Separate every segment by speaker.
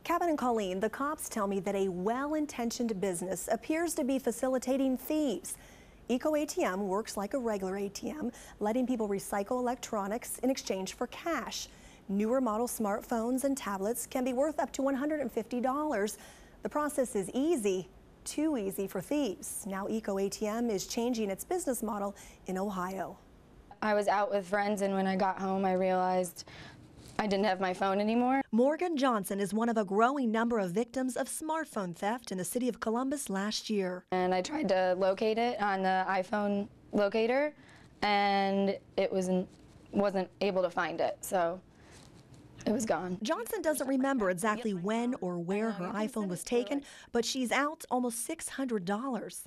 Speaker 1: Kevin and Colleen, the cops tell me that a well-intentioned business appears to be facilitating thieves. Eco ATM works like a regular ATM, letting people recycle electronics in exchange for cash. Newer model smartphones and tablets can be worth up to $150. The process is easy, too easy for thieves. Now Eco ATM is changing its business model in Ohio.
Speaker 2: I was out with friends, and when I got home I realized I didn't have my phone anymore.
Speaker 1: Morgan Johnson is one of a growing number of victims of smartphone theft in the city of Columbus last year.
Speaker 2: And I tried to locate it on the iPhone locator, and it wasn't able to find it, so it was gone.
Speaker 1: Johnson doesn't remember exactly when or where her iPhone was taken, but she's out almost $600.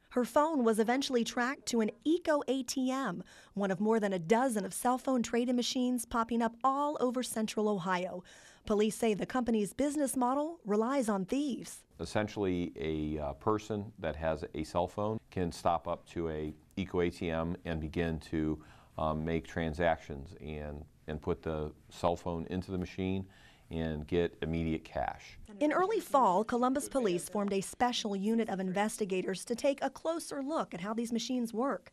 Speaker 1: Her phone was eventually tracked to an Eco ATM, one of more than a dozen of cell phone trade-in machines popping up all over central Ohio. Police say the company's business model relies on thieves.
Speaker 3: Essentially, a person that has a cell phone can stop up to a Eco ATM and begin to make transactions and put the cell phone into the machine and get immediate cash.
Speaker 1: In early fall, Columbus police formed a special unit of investigators to take a closer look at how these machines work.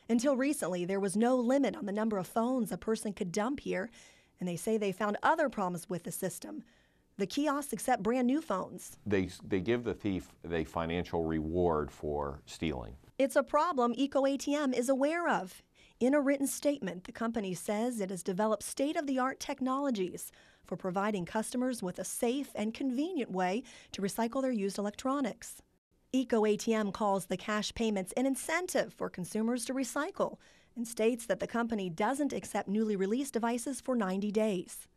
Speaker 1: Until recently, there was no limit on the number of phones a person could dump here, and they say they found other problems with the system. The kiosks accept brand new phones.
Speaker 3: They give the thief a financial reward for stealing.
Speaker 1: It's a problem Eco ATM is aware of. In a written statement, the company says it has developed state-of-the-art technologies for providing customers with a safe and convenient way to recycle their used electronics. Eco ATM calls the cash payments an incentive for consumers to recycle and states that the company doesn't accept newly released devices for 90 days.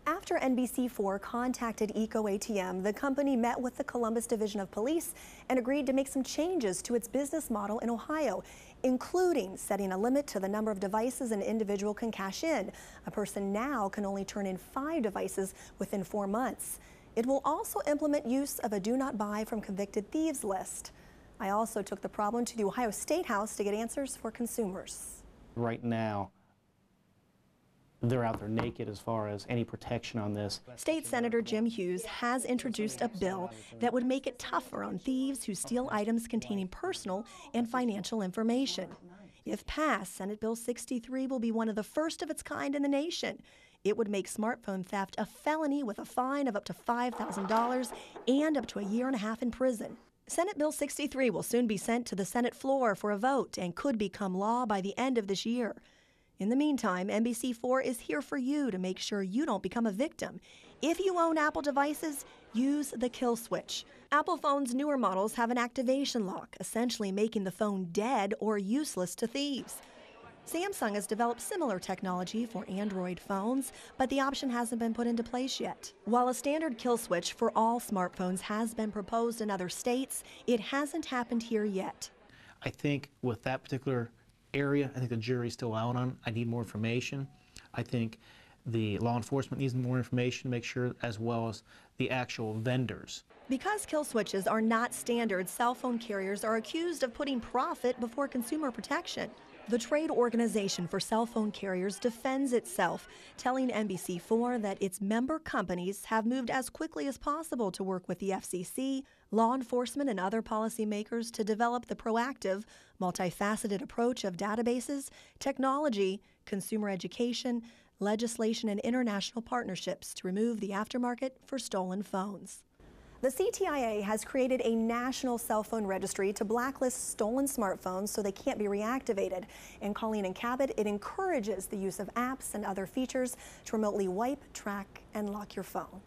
Speaker 1: After NBC4 contacted Eco ATM, the company met with the Columbus Division of Police and agreed to make some changes to its business model in Ohio, including setting a limit to the number of devices an individual can cash in. A person now can only turn in 5 devices within 4 months. It will also implement use of a do not buy from convicted thieves list. I also took the problem to the Ohio State House to get answers for consumers.
Speaker 4: Right now, they're out there naked as far as any protection on this.
Speaker 1: State Senator Jim Hughes has introduced a bill that would make it tougher on thieves who steal items containing personal and financial information. If passed, Senate Bill 63 will be one of the first of its kind in the nation. It would make smartphone theft a felony with a fine of up to $5,000 and up to a year and a half in prison. Senate Bill 63 will soon be sent to the Senate floor for a vote and could become law by the end of this year. In the meantime, NBC4 is here for you to make sure you don't become a victim. If you own Apple devices, use the kill switch. Apple phones' newer models have an activation lock, essentially making the phone dead or useless to thieves. Samsung has developed similar technology for Android phones, but the option hasn't been put into place yet. While a standard kill switch for all smartphones has been proposed in other states, it hasn't happened here yet.
Speaker 4: I think with that particular area, I think the jury's still out on. I need more information. I think the law enforcement needs more information to make sure, as well as the actual vendors.
Speaker 1: Because kill switches are not standard, cell phone carriers are accused of putting profit before consumer protection. The trade organization for cell phone carriers defends itself, telling NBC4 that its member companies have moved as quickly as possible to work with the FCC, law enforcement, and other policymakers to develop the proactive, multifaceted approach of databases, technology, consumer education, legislation, and international partnerships to remove the aftermarket for stolen phones. The CTIA has created a national cell phone registry to blacklist stolen smartphones so they can't be reactivated. In Colleen and Cabot, it encourages the use of apps and other features to remotely wipe, track, and lock your phone.